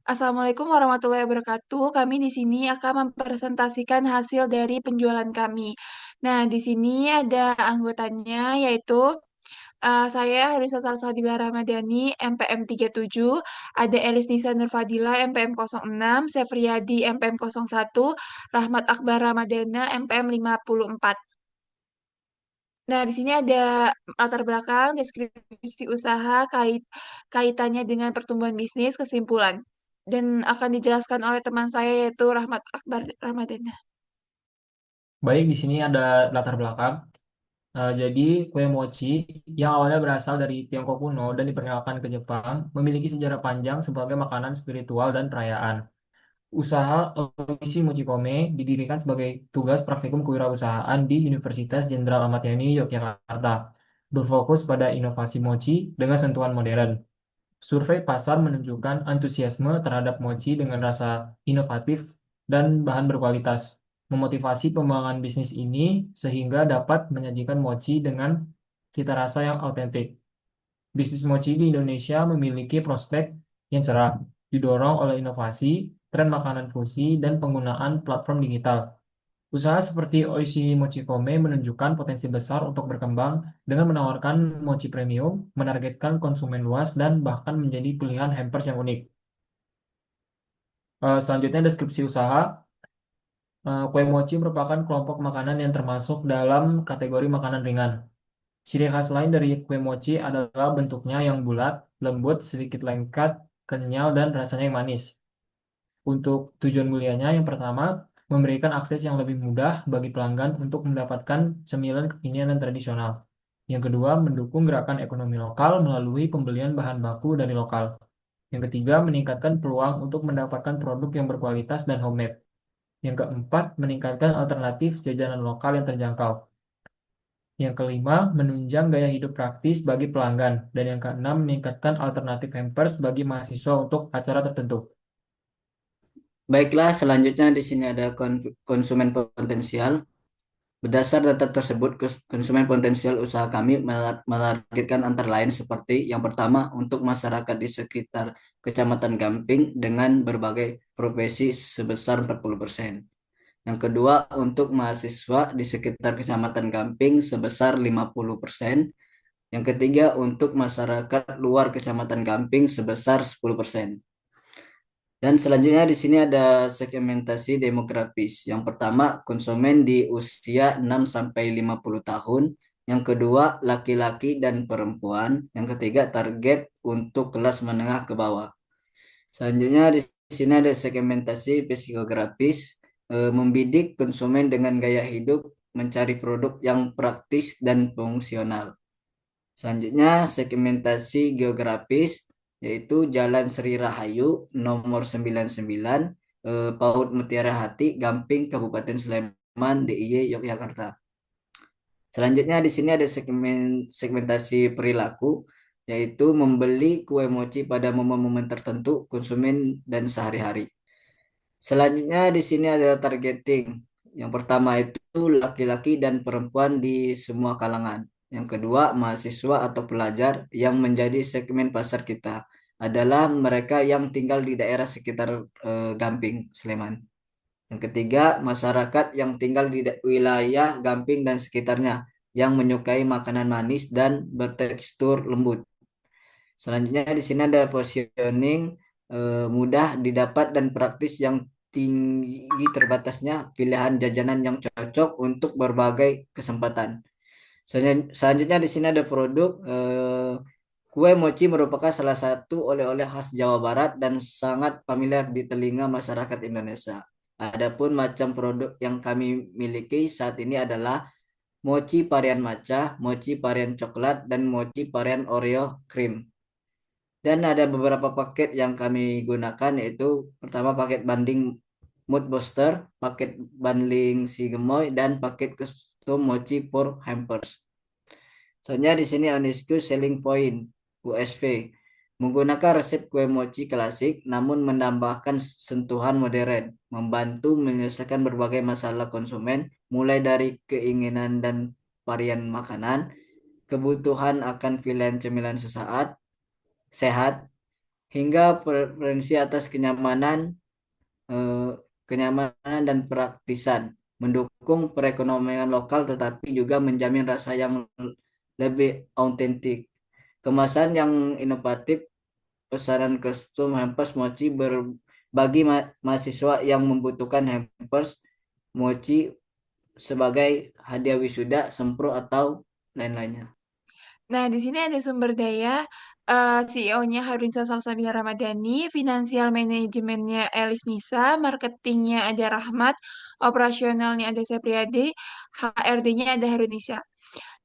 Assalamualaikum warahmatullahi wabarakatuh. Kami di sini akan mempresentasikan hasil dari penjualan kami. Nah, di sini ada anggotanya yaitu saya Harisa Salsabila Ramadhani MPM 37, ada Elis Nisa Nurfadila MPM 06, Sefriyadi MPM 01, Rahmat Akbar Ramadana MPM 54. Nah, di sini ada latar belakang, deskripsi usaha, kaitannya dengan pertumbuhan bisnis, kesimpulan. Dan akan dijelaskan oleh teman saya yaitu Rahmat Akbar Ramadana. Baik, di sini ada latar belakang. Jadi, kue mochi yang awalnya berasal dari Tiongkok kuno dan diperkenalkan ke Jepang memiliki sejarah panjang sebagai makanan spiritual dan perayaan. Usaha Oishi Mochikome didirikan sebagai tugas praktikum kewirausahaan di Universitas Jenderal Ahmad Yani, Yogyakarta, berfokus pada inovasi mochi dengan sentuhan modern. Survei pasar menunjukkan antusiasme terhadap mochi dengan rasa inovatif dan bahan berkualitas, memotivasi pengembangan bisnis ini sehingga dapat menyajikan mochi dengan cita rasa yang autentik. Bisnis mochi di Indonesia memiliki prospek yang cerah, didorong oleh inovasi, tren makanan fusi, dan penggunaan platform digital. Usaha seperti Oishi Mochikome menunjukkan potensi besar untuk berkembang dengan menawarkan mochi premium, menargetkan konsumen luas, dan bahkan menjadi pilihan hampers yang unik. Selanjutnya deskripsi usaha. Kue mochi merupakan kelompok makanan yang termasuk dalam kategori makanan ringan. Ciri khas lain dari kue mochi adalah bentuknya yang bulat, lembut, sedikit lengket, kenyal, dan rasanya yang manis. Untuk tujuan mulianya, yang pertama, memberikan akses yang lebih mudah bagi pelanggan untuk mendapatkan cemilan kekinian dan tradisional. Yang kedua, mendukung gerakan ekonomi lokal melalui pembelian bahan baku dari lokal. Yang ketiga, meningkatkan peluang untuk mendapatkan produk yang berkualitas dan homemade. Yang keempat, meningkatkan alternatif jajanan lokal yang terjangkau. Yang kelima, menunjang gaya hidup praktis bagi pelanggan. Dan yang keenam, meningkatkan alternatif hampers bagi mahasiswa untuk acara tertentu. Baiklah, selanjutnya di sini ada konsumen potensial. Berdasar data tersebut, konsumen potensial usaha kami menargetkan antara lain seperti yang pertama untuk masyarakat di sekitar Kecamatan Gamping dengan berbagai profesi sebesar 40%. Yang kedua untuk mahasiswa di sekitar Kecamatan Gamping sebesar 50%. Yang ketiga untuk masyarakat luar Kecamatan Gamping sebesar 10%. Dan selanjutnya di sini ada segmentasi demografis. Yang pertama, konsumen di usia 6 sampai 50 tahun. Yang kedua, laki-laki dan perempuan. Yang ketiga, target untuk kelas menengah ke bawah. Selanjutnya di sini ada segmentasi psikografis, membidik konsumen dengan gaya hidup, mencari produk yang praktis dan fungsional. Selanjutnya segmentasi geografis yaitu Jalan Sri Rahayu nomor 99, Paut Mutiara Hati, Gamping, Kabupaten Sleman, DIY, Yogyakarta. Selanjutnya di sini ada segmentasi perilaku yaitu membeli kue mochi pada momen-momen tertentu konsumen dan sehari-hari. Selanjutnya di sini ada targeting. Yang pertama itu laki-laki dan perempuan di semua kalangan. Yang kedua, mahasiswa atau pelajar yang menjadi segmen pasar kita adalah mereka yang tinggal di daerah sekitar Gamping, Sleman. Yang ketiga, masyarakat yang tinggal di wilayah Gamping dan sekitarnya yang menyukai makanan manis dan bertekstur lembut. Selanjutnya di sini ada positioning, mudah didapat dan praktis yang tinggi terbatasnya pilihan jajanan yang cocok untuk berbagai kesempatan. Selanjutnya di sini ada produk, kue mochi merupakan salah satu oleh-oleh khas Jawa Barat dan sangat familiar di telinga masyarakat Indonesia. Adapun macam produk yang kami miliki saat ini adalah mochi varian matcha, mochi varian coklat, dan mochi varian Oreo cream. Dan ada beberapa paket yang kami gunakan yaitu pertama paket banding mood booster, paket bundling si gemoy, dan paket custom mochi for hampers. Soalnya di sini Onisku selling point USV menggunakan resep kue mochi klasik namun menambahkan sentuhan modern, membantu menyelesaikan berbagai masalah konsumen mulai dari keinginan dan varian makanan, kebutuhan akan pilihan cemilan sesaat, sehat, hingga preferensi atas eh, kenyamanan dan praktisan, mendukung perekonomian lokal tetapi juga menjamin rasa yang lebih autentik. Kemasan yang inovatif, pesanan kostum hampers mochi bagi mahasiswa yang membutuhkan hampers mochi sebagai hadiah wisuda, sempro atau lain-lainnya. Nah, di sini ada sumber daya CEO-nya Harwinsa Salsabila Ramadhani, finansial manajemennya Elis Nisa, marketingnya ada Rahmat, operasionalnya ada Sepriade, HRD-nya ada Harunisa.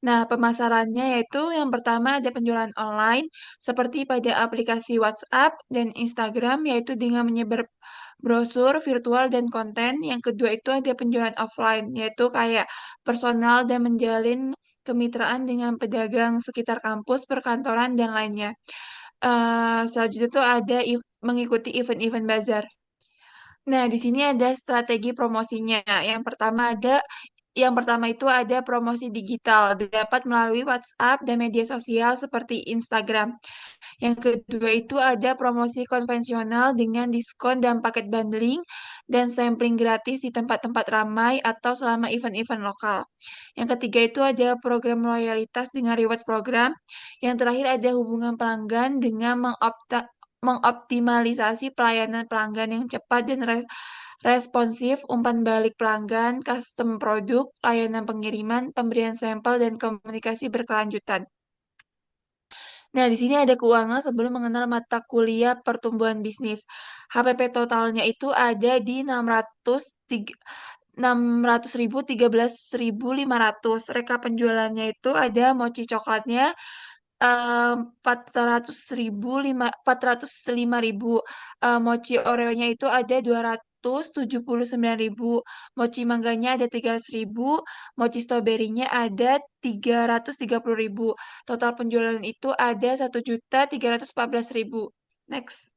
Nah, pemasarannya yaitu yang pertama ada penjualan online seperti pada aplikasi WhatsApp dan Instagram yaitu dengan menyebar brosur virtual dan konten. Yang kedua itu ada penjualan offline yaitu kayak personal dan menjalin kemitraan dengan pedagang sekitar kampus, perkantoran dan lainnya. Selanjutnya itu ada mengikuti event-event bazar. Nah, di sini ada strategi promosinya. Yang pertama itu ada promosi digital, dapat melalui WhatsApp dan media sosial seperti Instagram. Yang kedua itu ada promosi konvensional dengan diskon dan paket bundling dan sampling gratis di tempat-tempat ramai atau selama event-event lokal. Yang ketiga itu ada program loyalitas dengan reward program. Yang terakhir ada hubungan pelanggan dengan mengoptimalisasi pelayanan pelanggan yang cepat dan responsif, umpan balik pelanggan, custom produk, layanan pengiriman, pemberian sampel, dan komunikasi berkelanjutan. Nah, di sini ada keuangan sebelum mengenal mata kuliah pertumbuhan bisnis. HPP totalnya itu ada di 600 ribu 13.500. Reka penjualannya itu ada mochi coklatnya 405 ribu, mochi Oreo-nya itu ada 279 ribu, mochi mangganya ada 300 ribu, mochi stroberinya ada 330 ribu. Total penjualan itu ada 1.314.000. Next.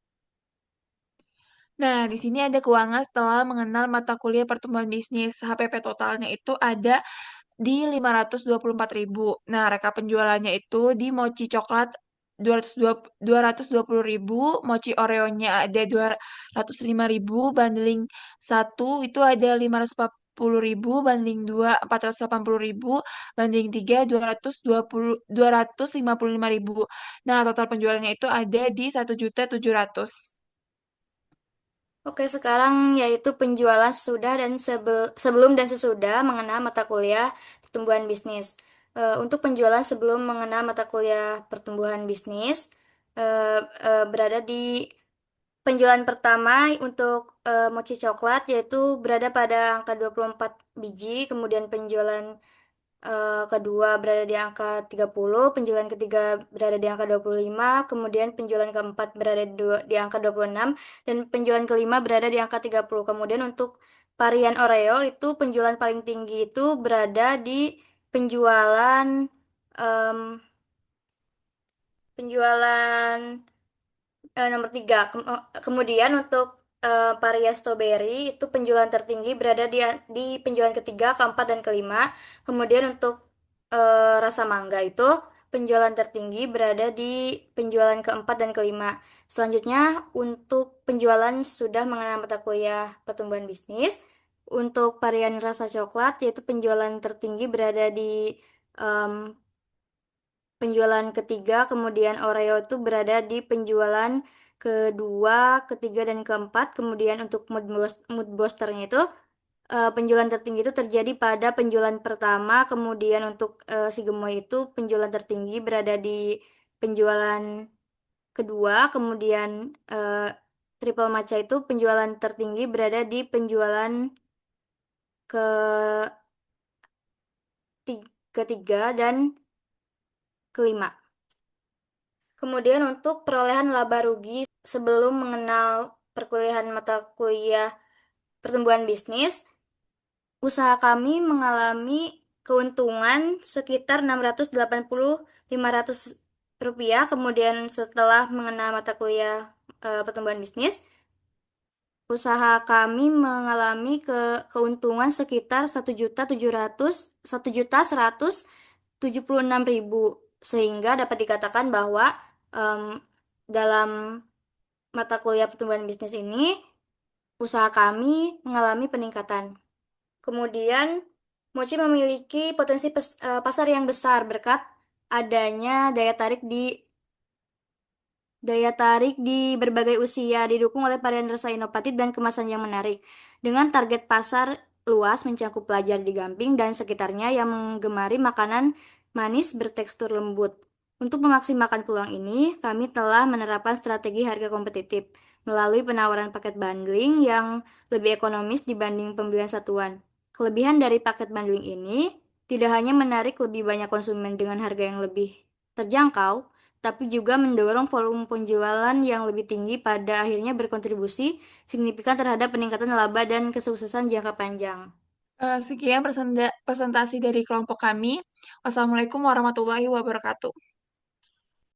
Nah, di sini ada keuangan setelah mengenal mata kuliah pertumbuhan bisnis. HPP totalnya itu ada di 524 ribu. Nah, reka penjualannya itu di mochi coklat 220 ribu, mochi Oreo-nya ada 205 ribu, bundling satu itu ada 540 ribu, bundling 2 480 ribu, bundling 3 255 ribu. Nah, total penjualannya itu ada di 1.700.000. Oke, sekarang yaitu penjualan sesudah dan sebelum dan sesudah mengenal mata kuliah pertumbuhan bisnis. Untuk penjualan sebelum mengenal mata kuliah pertumbuhan bisnis, berada di penjualan pertama untuk mochi coklat yaitu berada pada angka 24 biji, kemudian penjualan kedua berada di angka 30, penjualan ketiga berada di angka 25, kemudian penjualan keempat berada di angka 26, dan penjualan kelima berada di angka 30. Kemudian untuk varian Oreo itu penjualan paling tinggi itu berada di penjualan em, penjualan nomor tiga. Kemudian untuk Varia Strawberry itu penjualan tertinggi berada di penjualan ketiga, keempat, dan kelima. Kemudian untuk rasa mangga itu penjualan tertinggi berada di penjualan keempat dan kelima. Selanjutnya untuk penjualan sudah mengenal mata kuliah pertumbuhan bisnis. Untuk varian rasa coklat yaitu penjualan tertinggi berada di em, penjualan ketiga, kemudian Oreo itu berada di penjualan kedua, ketiga, dan keempat. Kemudian untuk mood boosternya itu penjualan tertinggi itu terjadi pada penjualan pertama. Kemudian untuk si gemoy itu penjualan tertinggi berada di penjualan kedua. Kemudian triple matcha itu penjualan tertinggi berada di penjualan ketiga dan kelima. Kemudian untuk perolehan laba rugi sebelum mengenal perkuliahan mata kuliah pertumbuhan bisnis, usaha kami mengalami keuntungan sekitar 680-500 rupiah. Kemudian setelah mengenal mata kuliah pertumbuhan bisnis, usaha kami mengalami keuntungan sekitar 1.176.000, sehingga dapat dikatakan bahwa em, dalam mata kuliah pertumbuhan bisnis ini, usaha kami mengalami peningkatan. Kemudian, Mochi memiliki potensi pasar yang besar berkat adanya daya tarik di berbagai usia, didukung oleh varian rasa inovatif dan kemasan yang menarik. Dengan target pasar luas mencakup pelajar di Gamping dan sekitarnya yang menggemari makanan manis bertekstur lembut. Untuk memaksimalkan peluang ini, kami telah menerapkan strategi harga kompetitif melalui penawaran paket bundling yang lebih ekonomis dibanding pembelian satuan. Kelebihan dari paket bundling ini tidak hanya menarik lebih banyak konsumen dengan harga yang lebih terjangkau, tapi juga mendorong volume penjualan yang lebih tinggi pada akhirnya berkontribusi signifikan terhadap peningkatan laba dan kesuksesan jangka panjang. Sekian presentasi dari kelompok kami. Wassalamualaikum warahmatullahi wabarakatuh.